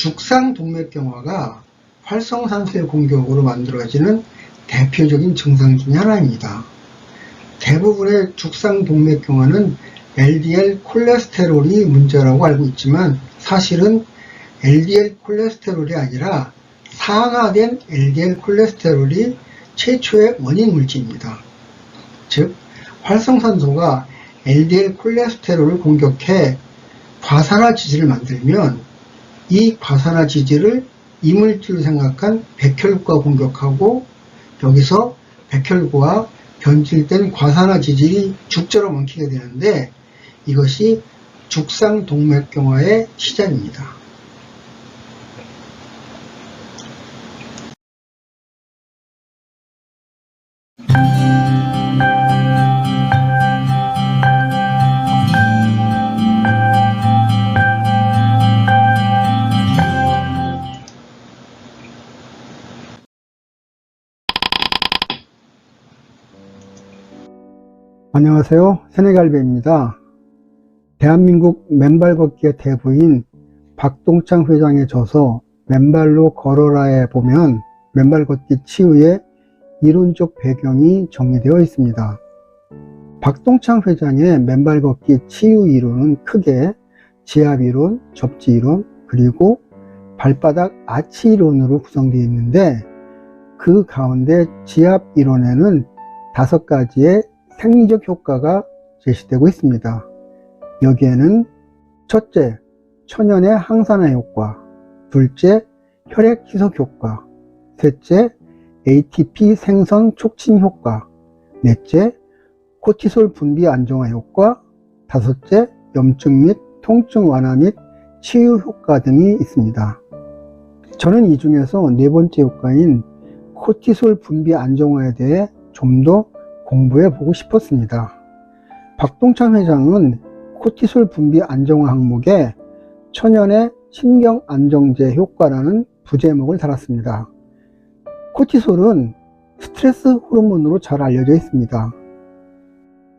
죽상동맥경화가 활성산소의 공격으로 만들어지는 대표적인 증상 중 하나입니다. 대부분의 죽상동맥경화는 LDL 콜레스테롤이 문제라고 알고 있지만 사실은 LDL 콜레스테롤이 아니라 상하된 LDL 콜레스테롤이 최초의 원인 물질입니다. 즉, 활성산소가 LDL 콜레스테롤을 공격해 과산화지질을 만들면 이 과산화지질을 이물질로 생각한 백혈구가 공격하고 여기서 백혈구와 변질된 과산화지질이 죽처럼 엉키게 되는데 이것이 죽상동맥경화의 시작입니다. 안녕하세요. 새내갈배입니다. 대한민국 맨발 걷기의 대부인 박동창 회장의 저서 맨발로 걸어라에 보면 맨발 걷기 치유의 이론적 배경이 정리되어 있습니다. 박동창 회장의 맨발 걷기 치유 이론은 크게 지압 이론, 접지 이론, 그리고 발바닥 아치 이론으로 구성되어 있는데 그 가운데 지압 이론에는 5가지의 생리적 효과가 제시되고 있습니다. 여기에는 첫째, 천연의 항산화 효과, 둘째, 혈액 희석 효과, 셋째, ATP 생성 촉진 효과, 넷째, 코티솔 분비 안정화 효과, 다섯째, 염증 및 통증 완화 및 치유 효과 등이 있습니다. 저는 이 중에서 네 번째 효과인 코티솔 분비 안정화에 대해 좀 더 공부해 보고 싶었습니다. 박동창 회장은 코티솔 분비 안정화 항목에 천연의 신경 안정제 효과라는 부제목을 달았습니다. 코티솔은 스트레스 호르몬으로 잘 알려져 있습니다.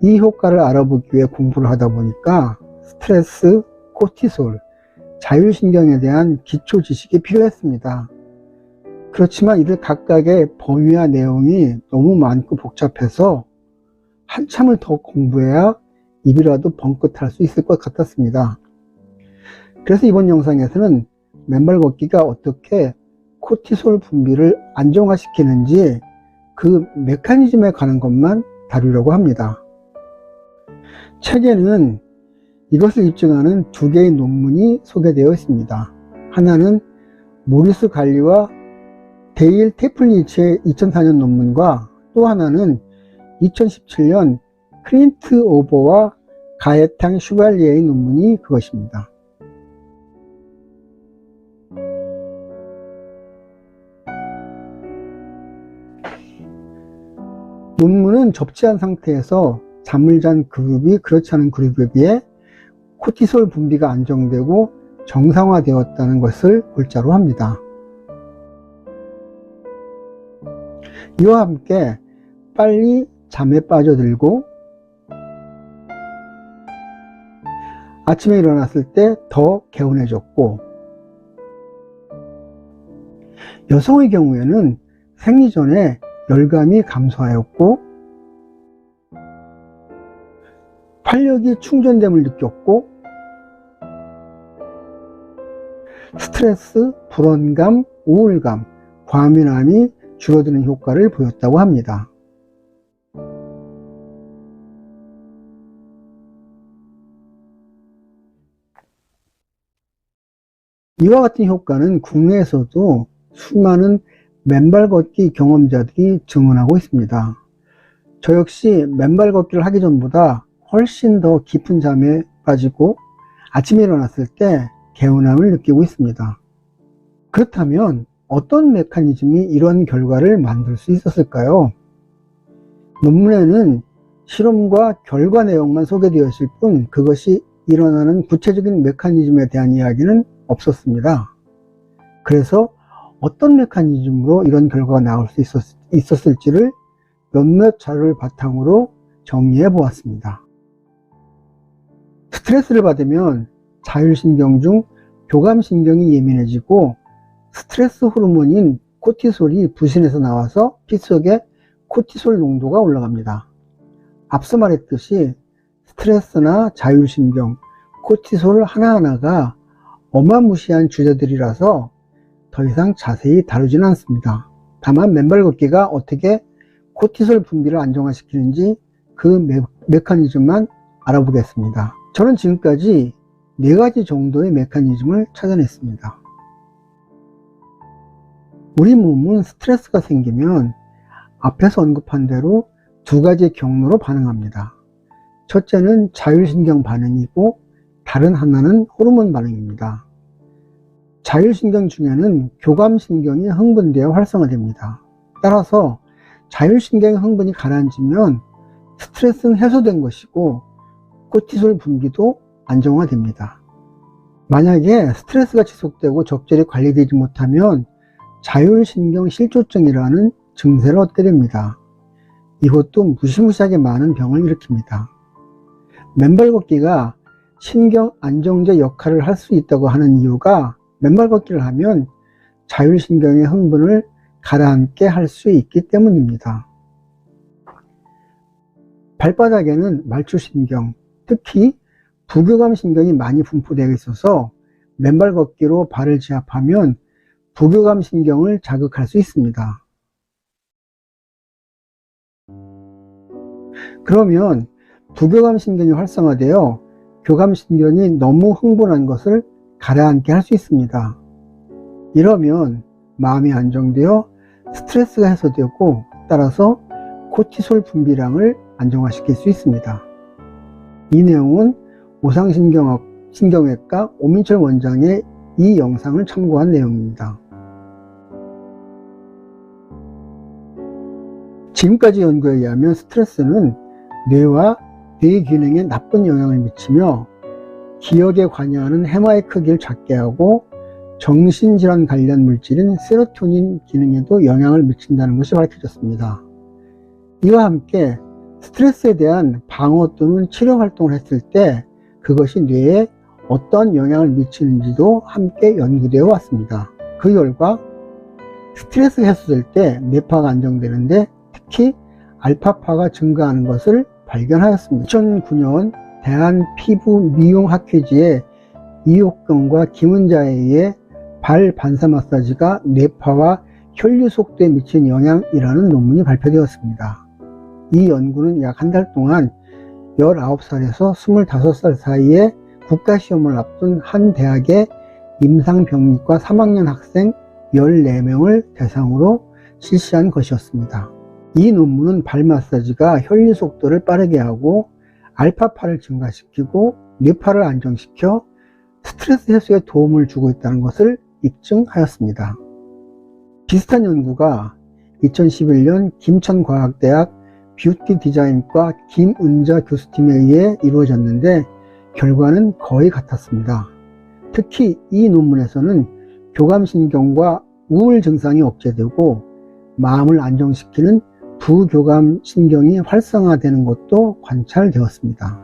이 효과를 알아보기 위해 공부를 하다 보니까 스트레스, 코티솔, 자율신경에 대한 기초 지식이 필요했습니다. 그렇지만 이들 각각의 범위와 내용이 너무 많고 복잡해서 한참을 더 공부해야 입이라도 벙긋할 수 있을 것 같았습니다. 그래서 이번 영상에서는 맨발 걷기가 어떻게 코티솔 분비를 안정화시키는지 그 메커니즘에 관한 것만 다루려고 합니다. 책에는 이것을 입증하는 2개의 논문이 소개되어 있습니다. 하나는 모리스 갈리와 데일 테플리치의 2004년 논문과 또 하나는 2017년 클린트 오버와 가에탕 슈발리에의 논문이 그것입니다. 논문은 접지한 상태에서 잠을 잔 그룹이 그렇지 않은 그룹에 비해 코티솔 분비가 안정되고 정상화되었다는 것을 골자로 합니다. 이와 함께 빨리 잠에 빠져들고 아침에 일어났을 때 더 개운해졌고 여성의 경우에는 생리 전에 열감이 감소하였고 활력이 충전됨을 느꼈고 스트레스, 불안감, 우울감, 과민함이 줄어드는 효과를 보였다고 합니다. 이와 같은 효과는 국내에서도 수많은 맨발 걷기 경험자들이 증언하고 있습니다. 저 역시 맨발 걷기를 하기 전보다 훨씬 더 깊은 잠에 빠지고 아침에 일어났을 때 개운함을 느끼고 있습니다. 그렇다면 어떤 메커니즘이 이런 결과를 만들 수 있었을까요? 논문에는 실험과 결과 내용만 소개되어 있을 뿐 그것이 일어나는 구체적인 메커니즘에 대한 이야기는 없었습니다. 그래서 어떤 메커니즘으로 이런 결과가 나올 수 있었을지를 몇몇 자료를 바탕으로 정리해 보았습니다. 스트레스를 받으면 자율신경 중 교감신경이 예민해지고 스트레스 호르몬인 코티솔이 부신해서 나와서 피 속에 코티솔 농도가 올라갑니다. 앞서 말했듯이 스트레스나 자율신경, 코티솔 하나하나가 어마무시한 주제들이라서 더 이상 자세히 다루지는 않습니다. 다만 맨발 걷기가 어떻게 코티솔 분비를 안정화시키는지 그 메커니즘만 알아보겠습니다. 저는 지금까지 4가지 정도의 메커니즘을 찾아냈습니다. 우리 몸은 스트레스가 생기면 앞에서 언급한 대로 2가지 경로로 반응합니다. 첫째는 자율신경 반응이고 다른 하나는 호르몬 반응입니다. 자율신경 중에는 교감신경이 흥분되어 활성화됩니다. 따라서 자율신경의 흥분이 가라앉으면 스트레스는 해소된 것이고 코티솔 분비도 안정화됩니다. 만약에 스트레스가 지속되고 적절히 관리되지 못하면 자율신경 실조증이라는 증세를 얻게 됩니다. 이것도 무시무시하게 많은 병을 일으킵니다. 맨발 걷기가 신경 안정제 역할을 할 수 있다고 하는 이유가 맨발 걷기를 하면 자율신경의 흥분을 가라앉게 할 수 있기 때문입니다. 발바닥에는 말초신경, 특히 부교감신경이 많이 분포되어 있어서 맨발 걷기로 발을 지압하면 부교감신경을 자극할 수 있습니다. 그러면 부교감신경이 활성화되어 교감신경이 너무 흥분한 것을 가라앉게 할 수 있습니다. 이러면 마음이 안정되어 스트레스가 해소되고 따라서 코티솔 분비량을 안정화시킬 수 있습니다. 이 내용은 오상신경외과 오민철 원장의 이 영상을 참고한 내용입니다. 지금까지 연구에 의하면 스트레스는 뇌와 뇌 기능에 나쁜 영향을 미치며 기억에 관여하는 해마의 크기를 작게 하고 정신질환 관련 물질인 세로토닌 기능에도 영향을 미친다는 것이 밝혀졌습니다. 이와 함께 스트레스에 대한 방어 또는 치료 활동을 했을 때 그것이 뇌에 어떤 영향을 미치는지도 함께 연구되어 왔습니다. 그 결과 스트레스가 해소될 때 뇌파가 안정되는데 특히 알파파가 증가하는 것을 발견하였습니다. 2009년 대한피부미용학회지의 이옥경과 김은자에 의해 발 반사 마사지가 뇌파와 혈류 속도에 미친 영향이라는 논문이 발표되었습니다. 이 연구는 약 한 달 동안 19살에서 25살 사이에 국가시험을 앞둔 한 대학의 임상병리과 3학년 학생 14명을 대상으로 실시한 것이었습니다. 이 논문은 발 마사지가 혈류 속도를 빠르게 하고 알파파를 증가시키고 뇌파를 안정시켜 스트레스 해소에 도움을 주고 있다는 것을 입증하였습니다. 비슷한 연구가 2011년 김천과학대학 뷰티 디자인과 김은자 교수팀에 의해 이루어졌는데 결과는 거의 같았습니다. 특히 이 논문에서는 교감신경과 우울 증상이 억제되고 마음을 안정시키는 부교감신경이 활성화되는 것도 관찰되었습니다.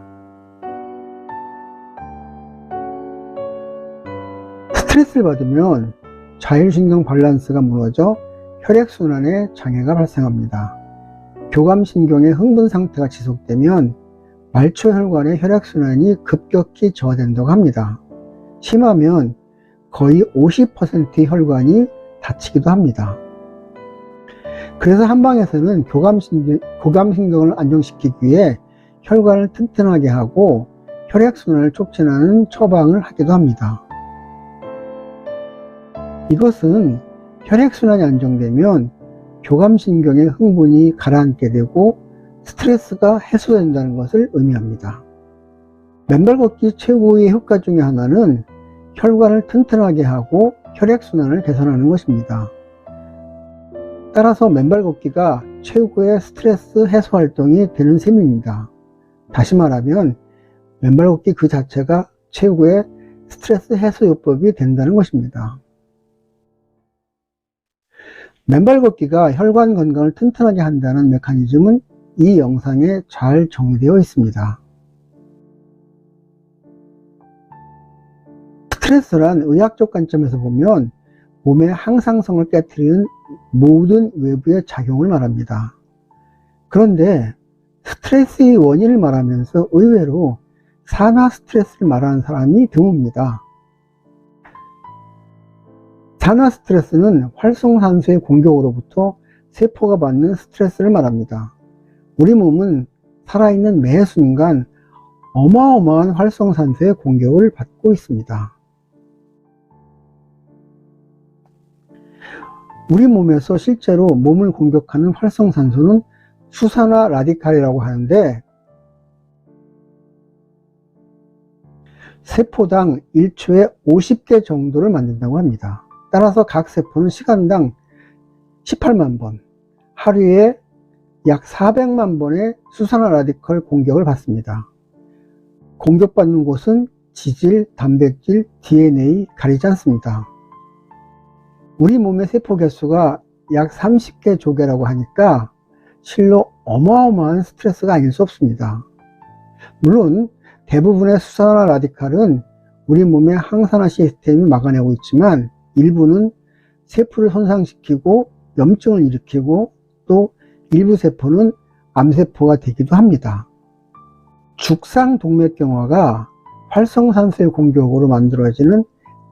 스트레스를 받으면 자율신경 밸런스가 무너져 혈액순환에 장애가 발생합니다. 교감신경의 흥분 상태가 지속되면 말초혈관의 혈액순환이 급격히 저하된다고 합니다. 심하면 거의 50%의 혈관이 닫히기도 합니다. 그래서 한방에서는 교감신경을 안정시키기 위해 혈관을 튼튼하게 하고 혈액순환을 촉진하는 처방을 하기도 합니다. 이것은 혈액순환이 안정되면 교감신경의 흥분이 가라앉게 되고 스트레스가 해소된다는 것을 의미합니다. 맨발 걷기 최고의 효과 중에 하나는 혈관을 튼튼하게 하고 혈액순환을 개선하는 것입니다. 따라서 맨발 걷기가 최고의 스트레스 해소 활동이 되는 셈입니다. 다시 말하면 맨발 걷기 그 자체가 최고의 스트레스 해소 요법이 된다는 것입니다. 맨발 걷기가 혈관 건강을 튼튼하게 한다는 메커니즘은 이 영상에 잘 정리되어 있습니다. 스트레스란 의학적 관점에서 보면 몸의 항상성을 깨트리는 모든 외부의 작용을 말합니다. 그런데 스트레스의 원인을 말하면서 의외로 산화 스트레스를 말하는 사람이 드뭅니다. 산화 스트레스는 활성산소의 공격으로부터 세포가 받는 스트레스를 말합니다. 우리 몸은 살아있는 매 순간 어마어마한 활성산소의 공격을 받고 있습니다. 우리 몸에서 실제로 몸을 공격하는 활성산소는 수산화 라디칼이라고 하는데, 세포당 1초에 50개 정도를 만든다고 합니다. 따라서 각 세포는 시간당 18만 번, 하루에 약 400만 번의 수산화 라디칼 공격을 받습니다. 공격받는 곳은 지질, 단백질, DNA 가리지 않습니다. 우리 몸의 세포 개수가 약 30개 조개라고 하니까 실로 어마어마한 스트레스가 아닐 수 없습니다. 물론 대부분의 수산화 라디칼은 우리 몸의 항산화 시스템이 막아내고 있지만, 일부는 세포를 손상시키고 염증을 일으키고 또 일부 세포는 암세포가 되기도 합니다. 죽상동맥경화가 활성산소의 공격으로 만들어지는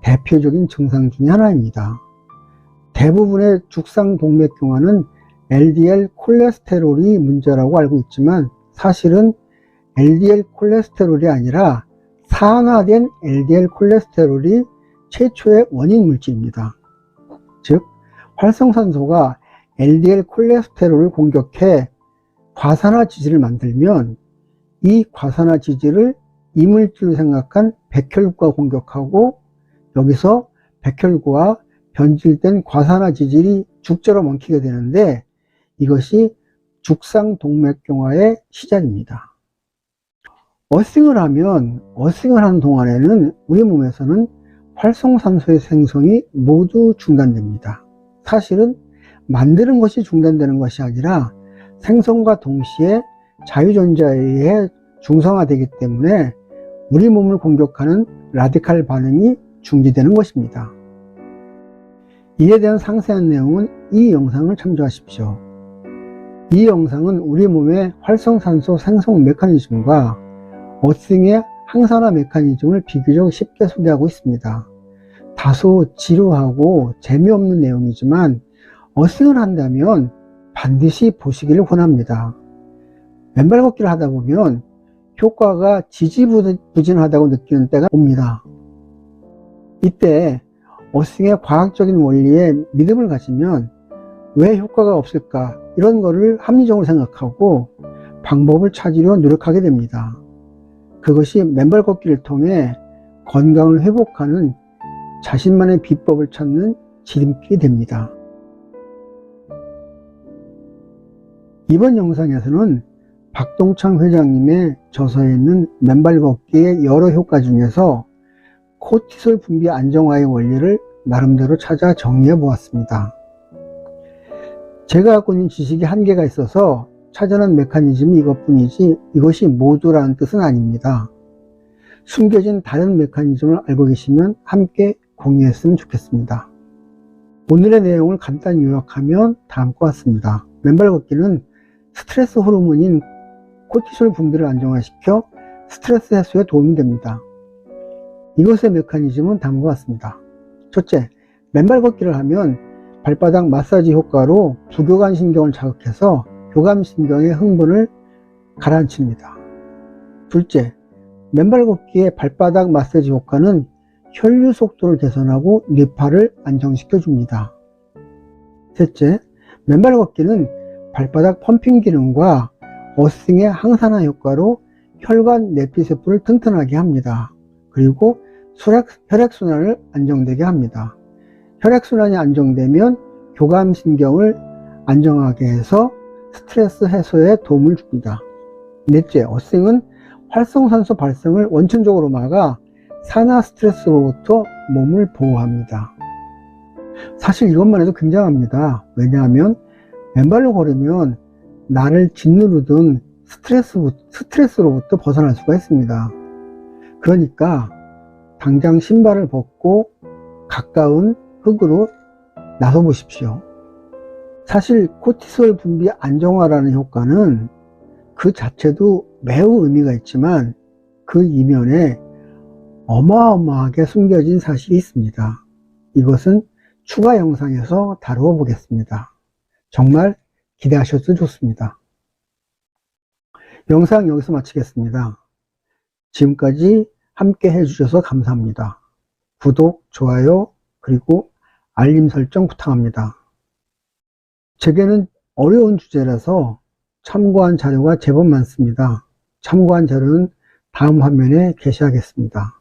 대표적인 증상 중에 하나입니다. 대부분의 죽상동맥경화는 LDL 콜레스테롤이 문제라고 알고 있지만, 사실은 LDL 콜레스테롤이 아니라 산화된 LDL 콜레스테롤이 최초의 원인 물질입니다. 즉, 활성산소가 LDL 콜레스테롤을 공격해 과산화 지질을 만들면, 이 과산화 지질을 이물질로 생각한 백혈구가 공격하고, 여기서 백혈구와 변질된 과산화 지질이 죽처럼 엉키게 되는데, 이것이 죽상동맥경화의 시작입니다. 어싱을 하는 동안에는 우리 몸에서는 활성산소의 생성이 모두 중단됩니다. 사실은 만드는 것이 중단되는 것이 아니라 생성과 동시에 자유전자에 의해 중성화되기 때문에 우리 몸을 공격하는 라디칼 반응이 중지되는 것입니다. 이에 대한 상세한 내용은 이 영상을 참조하십시오. 이 영상은 우리 몸의 활성산소 생성 메커니즘과 어싱의 항산화 메커니즘을 비교적 쉽게 소개하고 있습니다. 다소 지루하고 재미없는 내용이지만 어싱을 한다면 반드시 보시기를 권합니다. 맨발 걷기를 하다 보면 효과가 지지부진하다고 느끼는 때가 옵니다. 이때 어싱의 과학적인 원리에 믿음을 가지면 왜 효과가 없을까, 이런 거를 합리적으로 생각하고 방법을 찾으려 노력하게 됩니다. 그것이 맨발 걷기를 통해 건강을 회복하는 자신만의 비법을 찾는 지름길이 됩니다. 이번 영상에서는 박동창 회장님의 저서에 있는 맨발 걷기의 여러 효과 중에서 코티솔 분비 안정화의 원리를 나름대로 찾아 정리해 보았습니다. 제가 갖고 있는 지식이 한계가 있어서 찾아낸 메커니즘이 이것뿐이지 이것이 모두라는 뜻은 아닙니다. 숨겨진 다른 메커니즘을 알고 계시면 함께 공유했으면 좋겠습니다. 오늘의 내용을 간단히 요약하면 다음과 같습니다. 맨발 걷기는 스트레스 호르몬인 코티솔 분비를 안정화시켜 스트레스 해소에 도움이 됩니다. 이것의 메커니즘은 다음과 같습니다. 첫째, 맨발 걷기를 하면 발바닥 마사지 효과로 부교감 신경을 자극해서 교감 신경의 흥분을 가라앉힙니다. 둘째, 맨발 걷기의 발바닥 마사지 효과는 혈류 속도를 개선하고 뇌파를 안정시켜 줍니다. 셋째, 맨발 걷기는 발바닥 펌핑 기능과 어싱의 항산화 효과로 혈관 내피세포를 튼튼하게 합니다. 그리고 혈액순환을 안정되게 합니다. 혈액순환이 안정되면 교감신경을 안정하게 해서 스트레스 해소에 도움을 줍니다. 넷째, 어싱은 활성산소 발생을 원천적으로 막아 산화 스트레스로부터 몸을 보호합니다. 사실 이것만 해도 굉장합니다. 왜냐하면 맨발로 걸으면 나를 짓누르던 스트레스로부터 벗어날 수가 있습니다. 그러니까 당장 신발을 벗고 가까운 흙으로 나서 보십시오. 사실 코티솔 분비 안정화라는 효과는 그 자체도 매우 의미가 있지만 그 이면에 어마어마하게 숨겨진 사실이 있습니다. 이것은 추가 영상에서 다루어 보겠습니다. 정말 기대하셔도 좋습니다. 영상 여기서 마치겠습니다. 지금까지 함께 해주셔서 감사합니다. 구독, 좋아요, 그리고 알림 설정 부탁합니다. 제게는 어려운 주제라서 참고한 자료가 제법 많습니다. 참고한 자료는 다음 화면에 게시하겠습니다.